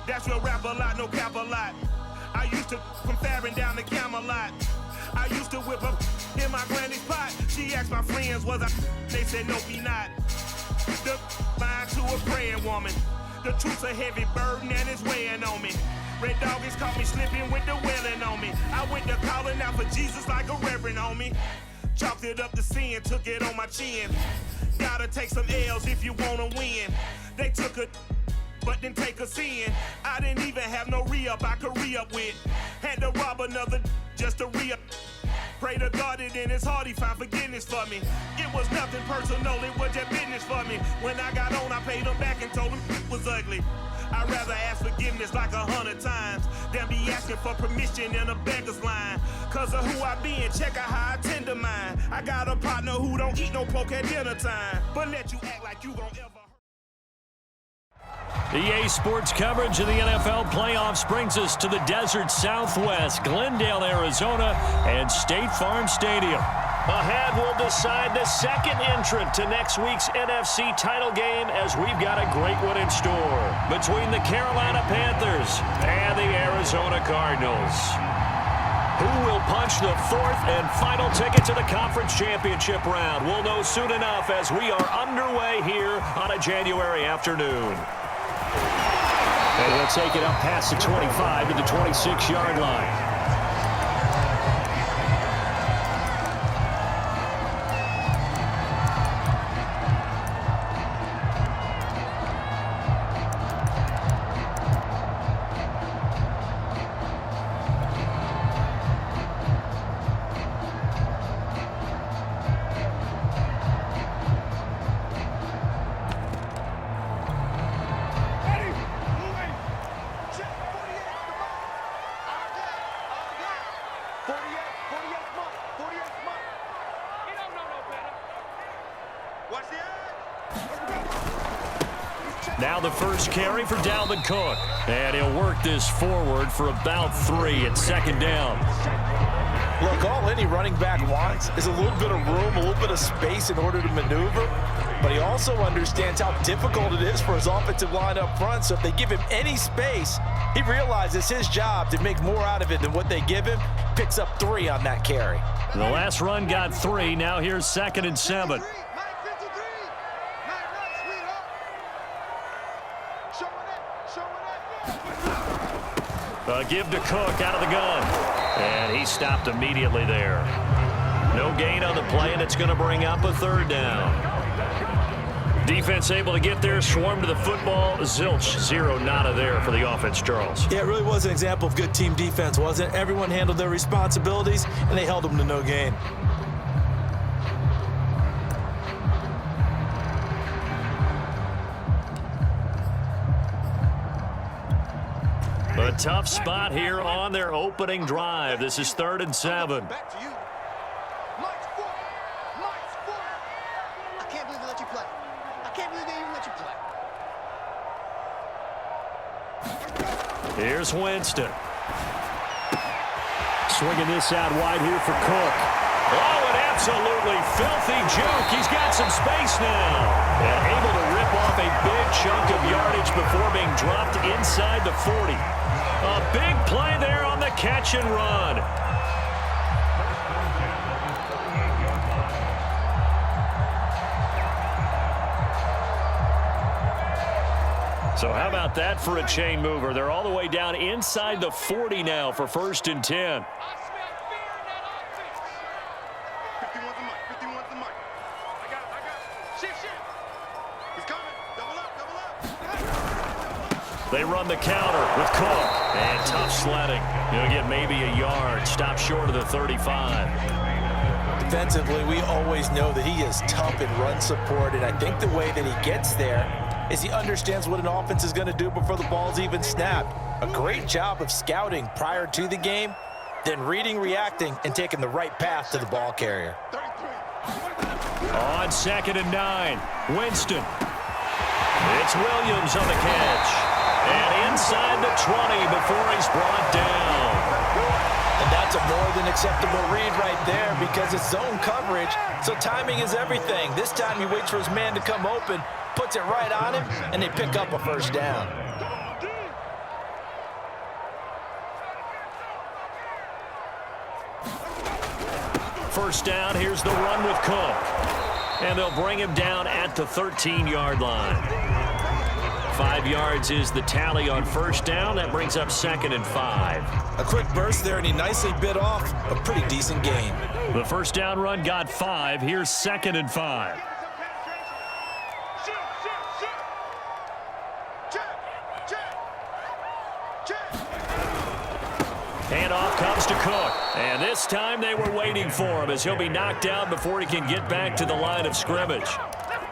That's real rap a lot, no cap a lot. I used to from Farron down to Camelot. I used to whip up in my granny's pot. She asked my friends, was I? They said, no, be not. The line to a praying woman. The truth's a heavy burden and it's weighing on me. Red doggies caught me slipping with the wailing on me. I went to calling out for Jesus like a reverend on me. Chalked it up to sin, took it on my chin. Gotta take some L's if you wanna win. They took a but didn't take a sin. I didn't even have no re-up I could re-up with. Had to rob another just to re-up. Pray to God that in his heart he found forgiveness for me. It was nothing personal, it was just business for me. When I got on, I paid him back and told him it was ugly. I'd rather ask forgiveness like 100 times than be asking for permission in a beggar's line. Cause of who I be and check out how I tend to mine. I got a partner who don't eat no pork at dinner time, but let you act like you gon' ever. EA Sports coverage of the NFL playoffs brings us to the desert Southwest, Glendale, Arizona, and State Farm Stadium. Ahead, we'll decide the second entrant to next week's NFC title game as we've got a great one in store between the Carolina Panthers and the Arizona Cardinals. Who will punch the fourth and final ticket to the conference championship round? We'll know soon enough as we are underway here on a January afternoon. And he'll take it up past the 25 to the 26-yard line. Now the first carry for Dalvin Cook. And he'll work this forward for about 3 at second down. Look, all any running back wants is a little bit of room, a little bit of space in order to maneuver. But he also understands how difficult it is for his offensive line up front. So if they give him any space, he realizes his job to make more out of it than what they give him. Picks up 3 on that carry. The last run got 3. Now here's 2nd and 7. A give to Cook out of the gun. And he stopped immediately there. No gain on the play, and it's going to bring up a 3rd down. Defense able to get there, swarm to the football. Zilch, 0 nada there for the offense, Charles. Yeah, it really was an example of good team defense, wasn't it? Everyone handled their responsibilities, and they held them to no gain. A tough spot here on their opening drive. This is 3rd and 7. Back to you. Mike's foot. I can't believe they let you play. I can't believe they even let you play. Here's Winston. Swinging this out wide here for Cook. Oh, an absolutely filthy juke. He's got some space now. And able to rip off a big chunk of yardage before being dropped inside the 40. A big play there on the catch and run. So how about that for a chain mover? They're all the way down inside the 40 now for 1st and 10. They run the counter with Cook. And tough sledding. He'll get maybe a yard. Stop short of the 35. Defensively, we always know that he is tough in run support, and I think the way that he gets there is he understands what an offense is going to do before the ball's even snapped. A great job of scouting prior to the game, then reading, reacting, and taking the right path to the ball carrier. On 2nd and 9, Winston. It's Williams on the catch. And inside the 20 before he's brought down. And that's a more than acceptable read right there because it's zone coverage, so timing is everything. This time he waits for his man to come open, puts it right on him, and they pick up a 1st down. first down. Here's the run with Cook. And they'll bring him down at the 13-yard line. 5 yards is the tally on first down. That brings up 2nd and 5. A quick burst there, and he nicely bit off a pretty decent gain. The first down run got 5. Here's 2nd and 5. Handoff comes to Cook. And this time they were waiting for him as he'll be knocked down before he can get back to the line of scrimmage.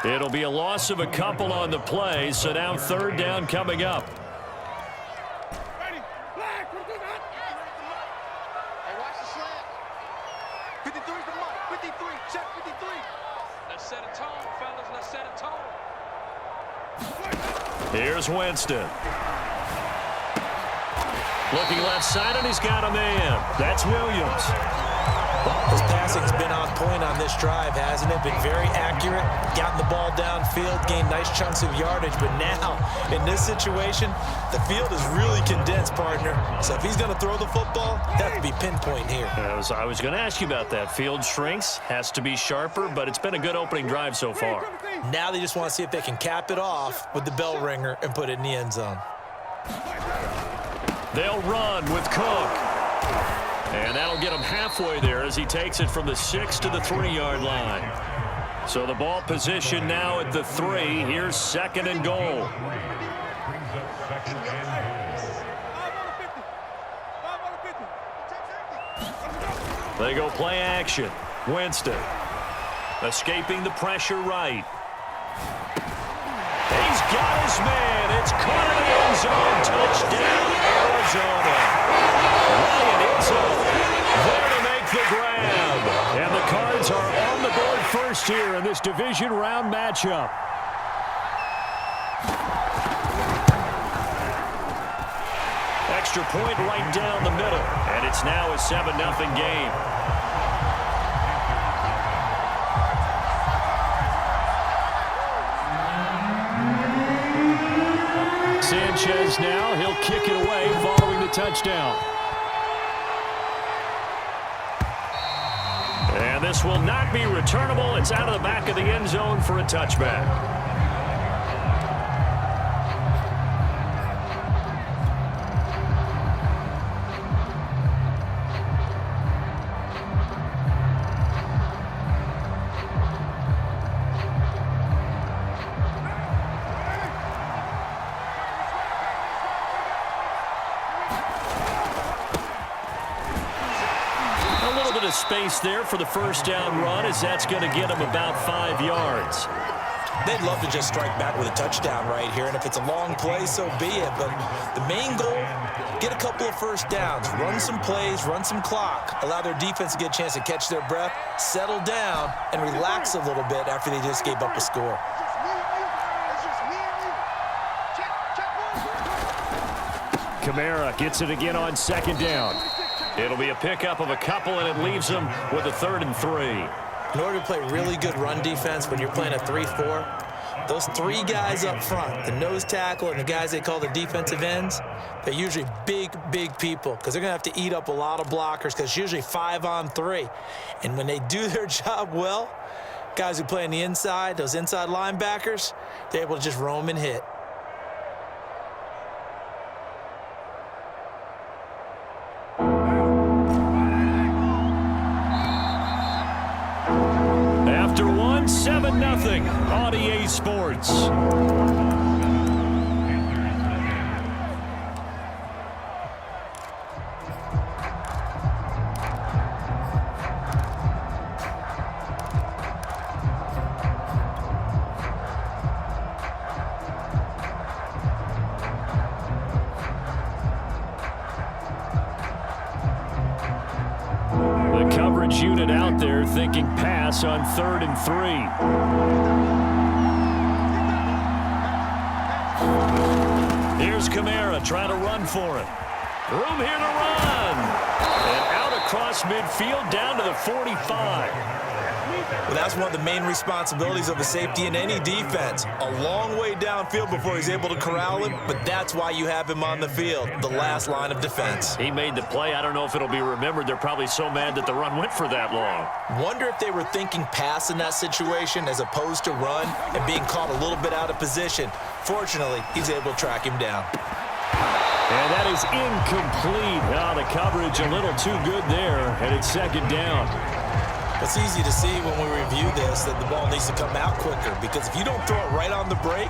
It'll be a loss of a couple on the play, so now 3rd down coming up. Hey, watch the slant. 53's the mark. 53. Check 53. Let's set a tone, fellas. Let's set a tone. Here's Winston. Looking left side, and he's got a man. That's Williams. His passing's been on point on this drive, hasn't it? Been very accurate, gotten the ball downfield, gained nice chunks of yardage. But now, in this situation, the field is really condensed, partner. So if he's going to throw the football, that would be pinpoint here. I was going to ask you about that. Field shrinks, has to be sharper, but it's been a good opening drive so far. Now they just want to see if they can cap it off with the bell ringer and put it in the end zone. They'll run with Cook. And that'll get him halfway there as he takes it from the 6 to the 3-yard line. So the ball position now at the 3. Here's 2nd and goal. They go play action. Winston escaping the pressure right. He's got his man. It's caught in the end zone. Touchdown, Arizona. Ryan Izzo there to make the grab. And the Cards are on the board first here in this division round matchup. Extra point right down the middle. And it's now a 7-0 game. Sanchez now, he'll kick it away following the touchdown. And this will not be returnable. It's out of the back of the end zone for a touchback. Space there for the first down run, as that's going to get him about 5 yards. They'd love to just strike back with a touchdown right here, and if it's a long play, so be it. But the main goal, get a couple of first downs, run some plays, run some clock, allow their defense to get a chance to catch their breath, settle down, and relax a little bit after they just gave up a score. Kamara gets it again on 2nd down. It'll be a pickup of a couple, and it leaves them with a 3rd and 3. In order to play really good run defense when you're playing a 3-4, those 3 guys up front, the nose tackle and the guys they call the defensive ends, they're usually big people because they're going to have to eat up a lot of blockers because it's usually 5-on-3. And when they do their job well, guys who play on the inside, those inside linebackers, they're able to just roam and hit. After 7-0 on EA Sports. Coverage unit out there thinking pass on 3rd and 3. Here's Kamara trying to run for it. Room here to run. And out across midfield down to the 45. Well, that's one of the main responsibilities of a safety in any defense. A long way downfield before he's able to corral him, but that's why you have him on the field, the last line of defense. He made the play. I don't know if it'll be remembered. They're probably so mad that the run went for that long. Wonder if they were thinking pass in that situation as opposed to run and being caught a little bit out of position. Fortunately, he's able to track him down. And that is incomplete. The coverage a little too good there, and it's second down. It's easy to see when we review this that the ball needs to come out quicker, because if you don't throw it right on the break,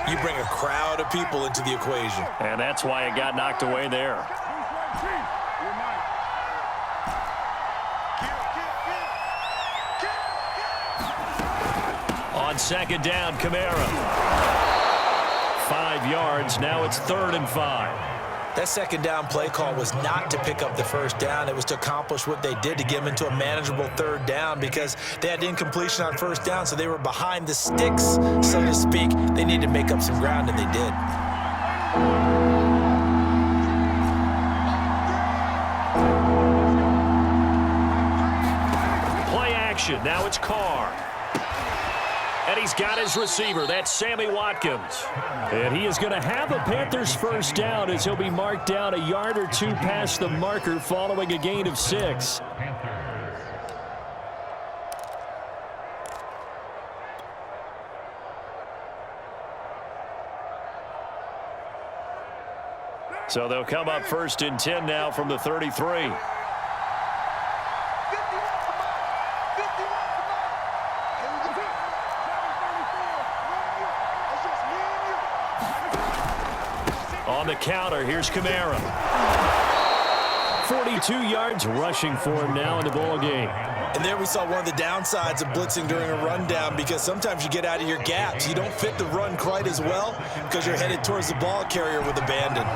you bring a crowd of people into the equation. And that's why it got knocked away there. On second down, Kamara. 5 yards. Now it's 3rd and 5. That second down play call was not to pick up the first down. It was to accomplish what they did to get them into a manageable 3rd down, because they had incompletion on first down, so they were behind the sticks, so to speak. They needed to make up some ground, and they did. Play action. Now it's Carr. And he's got his receiver. That's Sammy Watkins. And he is going to have a Panthers first down as he'll be marked down a yard or two past the marker following a gain of 6. So they'll come up 1st and 10 now from the 33. On the counter, here's Kamara. 42 yards rushing for him now in the ball game. And there we saw one of the downsides of blitzing during a rundown, because sometimes you get out of your gaps. You don't fit the run quite as well because you're headed towards the ball carrier with abandon.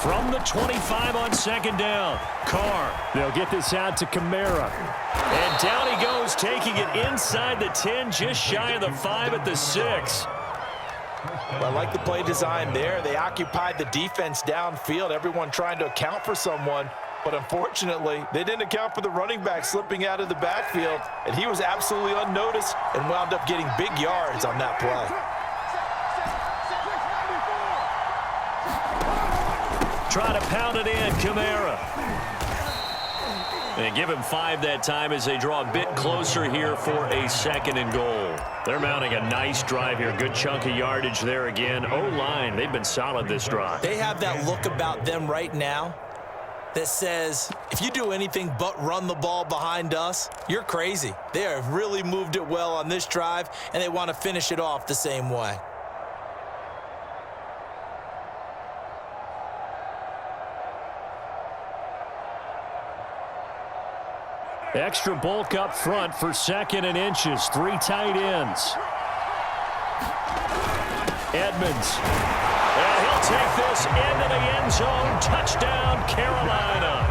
From the 25 on second down, Carr. They'll get this out to Kamara. And down he goes, taking it inside the 10, just shy of the 5 at the 6. Well, I like the play design there. They occupied the defense downfield, everyone trying to account for someone. But unfortunately, they didn't account for the running back slipping out of the backfield, and he was absolutely unnoticed and wound up getting big yards on that play. Try to pound it in, Kamara. And give him 5 that time as they draw a bit closer here for a 2nd and goal. They're mounting a nice drive here. Good chunk of yardage there again. O-line, they've been solid this drive. They have that look about them right now that says, if you do anything but run the ball behind us, you're crazy. They have really moved it well on this drive, and they want to finish it off the same way. Extra bulk up front for 2nd and inches. 3 tight ends. Edmonds. And he'll take this into the end zone. Touchdown, Carolina.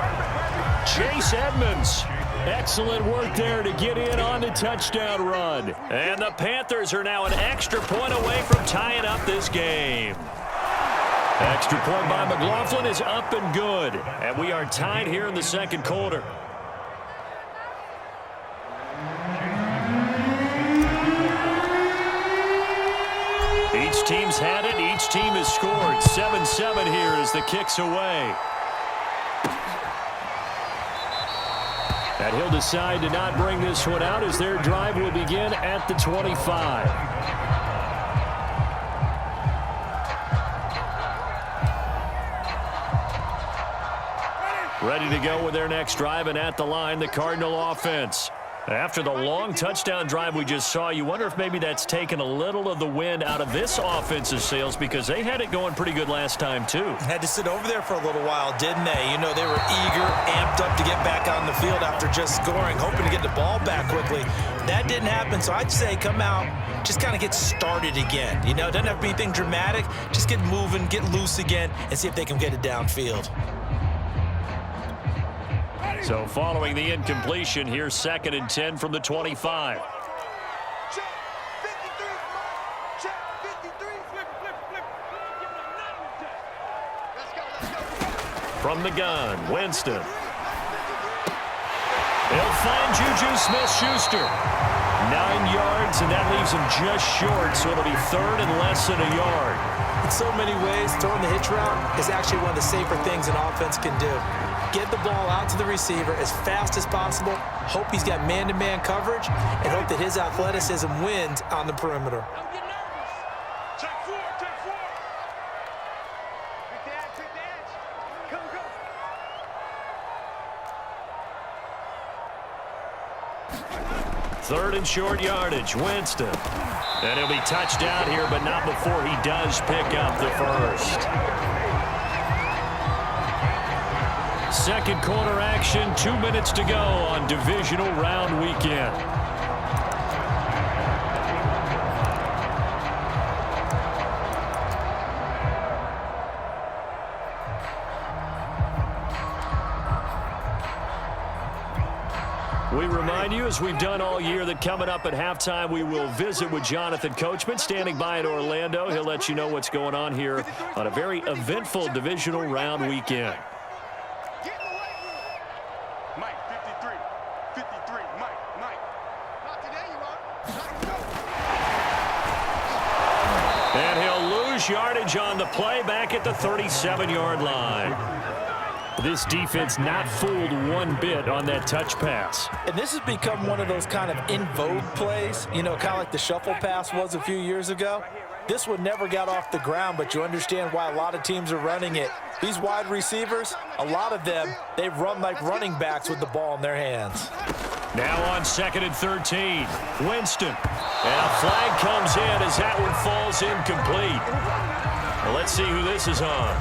Chase Edmonds. Excellent work there to get in on the touchdown run. And the Panthers are now an extra point away from tying up this game. Extra point by McLaughlin is up and good. And we are tied here in the 2nd quarter. Each team's had it. Each team has scored. 7-7 here as the kick's away. And he'll decide to not bring this one out as their drive will begin at the 25. Ready to go with their next drive, and at the line, the Cardinal offense. After the long touchdown drive we just saw, you wonder if maybe that's taken a little of the wind out of this offensive sails, because they had it going pretty good last time, too. Had to sit over there for a little while, didn't they? You know, they were eager, amped up to get back on the field after just scoring, hoping to get the ball back quickly. That didn't happen, so I'd say come out, just kind of get started again. You know, it doesn't have to be anything dramatic. Just get moving, get loose again, and see if they can get it downfield. So following the incompletion, here's 2nd and 10 from the 25. From the gun, Winston. He'll find Juju Smith-Schuster. 9 yards, and that leaves him just short, so it'll be third and less than a yard. In so many ways, throwing the hitch route is actually one of the safer things an offense can do. Get the ball out to the receiver as fast as possible, hope he's got man-to-man coverage, and hope that his athleticism wins on the perimeter. Don't get nervous. Take four. Take the edge. Come. Third and short yardage, Winston. And he'll be touched down here, but not before he does pick up the first. Second quarter action, 2 minutes to go on divisional round weekend. We remind you, as we've done all year, that coming up at halftime, we will visit with Jonathan Coachman, standing by in Orlando. He'll let you know what's going on here on a very eventful divisional round weekend. Get in the weight room. Mike, 53. Mike. Not today, you are. And he'll lose yardage on the play back at the 37-yard line. This defense not fooled one bit on that touch pass. And this has become one of those kind of in vogue plays, kind of like the shuffle pass was a few years ago. This one never got off the ground, but you understand why a lot of teams are running it. These wide receivers, a lot of them, they run like running backs with the ball in their hands. Now on 2nd and 13, Winston. And a flag comes in as that one falls incomplete. Well, let's see who this is on.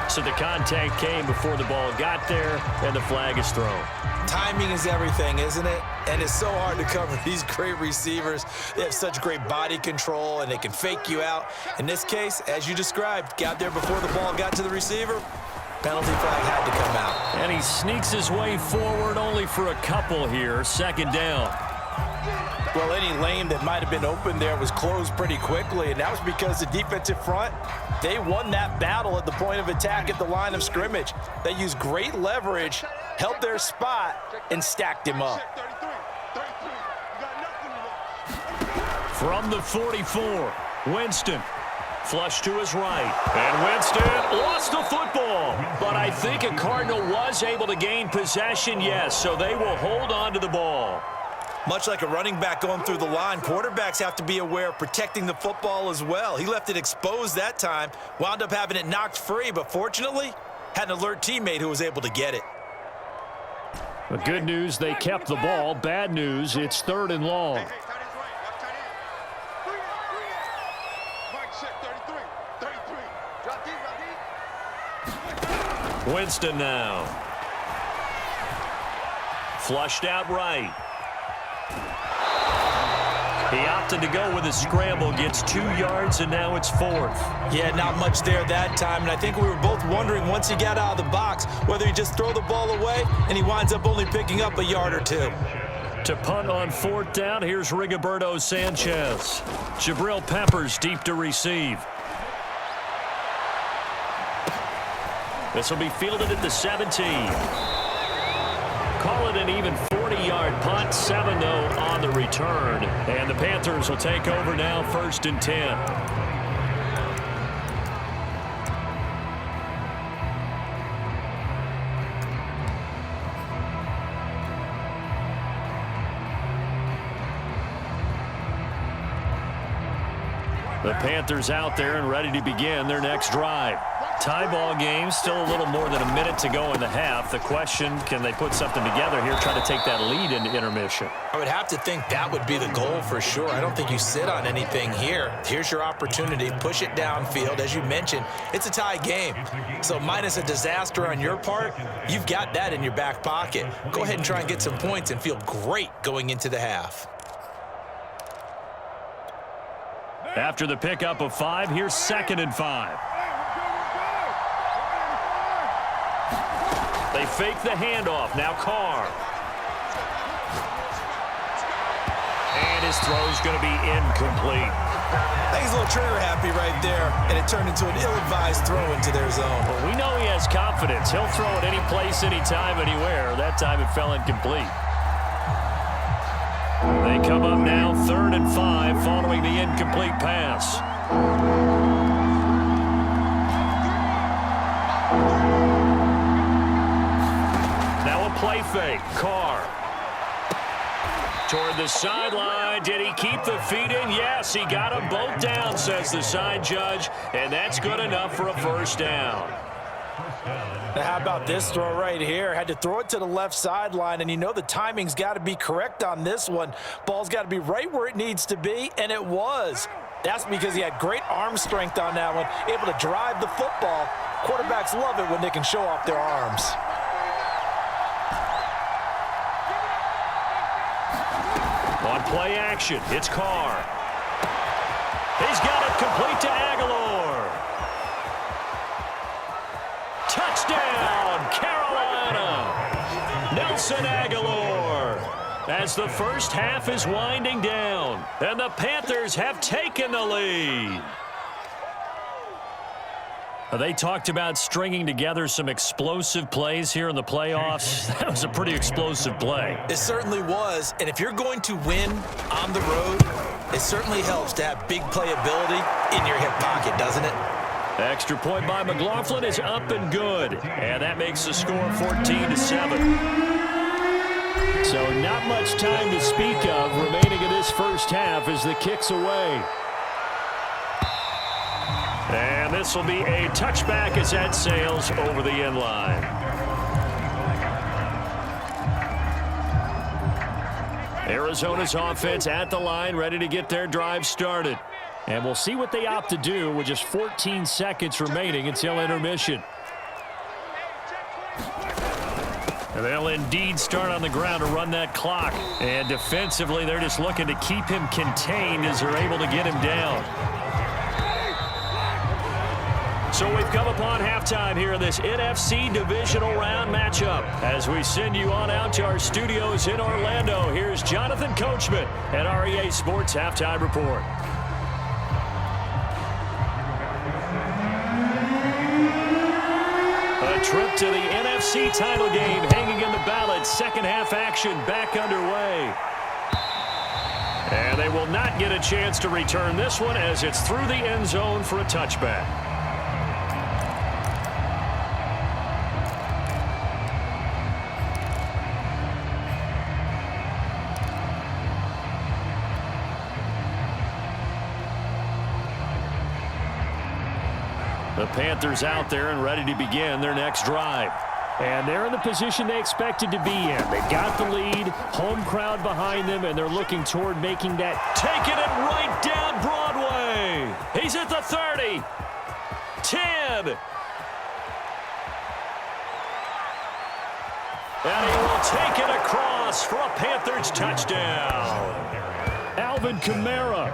So the contact came before the ball got there, and the flag is thrown. Timing is everything, isn't it? And it's so hard to cover these great receivers. They have such great body control, and they can fake you out. In this case, as you described, got there before the ball got to the receiver. Penalty flag had to come out. And he sneaks his way forward only for a couple here. 2nd down. Well, any lane that might have been open there was closed pretty quickly, and that was because the defensive front, they won that battle at the point of attack at the line of scrimmage. They used great leverage, held their spot, and stacked him up. 33. You got nothing. From the 44, Winston. Flush to his right. And Winston lost the football. But I think a Cardinal was able to gain possession, yes, so they will hold on to the ball. Much like a running back going through the line, quarterbacks have to be aware of protecting the football as well. He left it exposed that time, wound up having it knocked free, but fortunately, had an alert teammate who was able to get it. The good news, they kept the ball. Bad news, it's 3rd and long. Hey, tight end's right. Watch tight end. Mike set 33. Drop deep. Winston now. Flushed out right. He opted to go with a scramble, gets 2 yards, and now it's 4th. Yeah, not much there that time, and I think we were both wondering once he got out of the box whether he just throw the ball away, and he winds up only picking up a yard or 2. To punt on 4th down, here's Rigoberto Sanchez. Jabril Peppers deep to receive. This will be fielded at the 17. Call it an even 40-yard punt, 7 though on the return. And the Panthers will take over now, 1st and 10. The Panthers out there and ready to begin their next drive. Tie ball game, still a little more than a minute to go in the half. The question, can they put something together here, try to take that lead into intermission? I would have to think that would be the goal for sure. I don't think you sit on anything here. Here's your opportunity. Push it downfield. As you mentioned, it's a tie game. So minus a disaster on your part, you've got that in your back pocket. Go ahead and try and get some points and feel great going into the half. After the pickup of 5, here's 2nd and 5. They fake the handoff. Now Carr. And And his throw's going to be incomplete. I think he's a little trigger happy right there, and it turned into an ill-advised throw into their zone. Well, we know he has confidence. He'll throw it any place, anytime, anywhere. That time it fell incomplete. They come up now 3rd and 5 following the incomplete pass. Now a play fake. Carr. Toward the sideline. Did he keep the feet in? Yes, he got them both down, says the side judge, and that's good enough for a first down. Now how about this throw right here? Had to throw it to the left sideline, and you know the timing's got to be correct on this one. Ball's got to be right where it needs to be, and it was. That's because he had great arm strength on that one, able to drive the football. Quarterbacks love it when they can show off their arms. On play action, it's Carr. He's got it complete to Aguilar. Touchdown, Carolina. Nelson Aguilar. As the first half is winding down, and the Panthers have taken the lead. They talked about stringing together some explosive plays here in the playoffs. That was a pretty explosive play. It certainly was, and if you're going to win on the road, it certainly helps to have big playability in your hip pocket, doesn't it? Extra point by McLaughlin is up and good, and that makes the score 14-7. So not much time to speak of remaining in this first half as the kick's away. And this will be a touchback as that sails over the end line. Arizona's offense at the line, ready to get their drive started. And we'll see what they opt to do with just 14 seconds remaining until intermission. And they'll indeed start on the ground to run that clock. And defensively, they're just looking to keep him contained as they're able to get him down. So we've come upon halftime here in this NFC divisional round matchup. As we send you on out to our studios in Orlando, here's Jonathan Coachman at REA Sports Halftime Report. A trip to the NFC title game hanging in the balance. Second half action back underway. And they will not get a chance to return this one as it's through the end zone for a touchback. The Panthers out there and ready to begin their next drive. And they're in the position they expected to be in. They've got the lead, home crowd behind them, and they're looking toward making that. Taking it right down Broadway. He's at the 30. 10. And he will take it across for a Panthers touchdown. Alvin Kamara.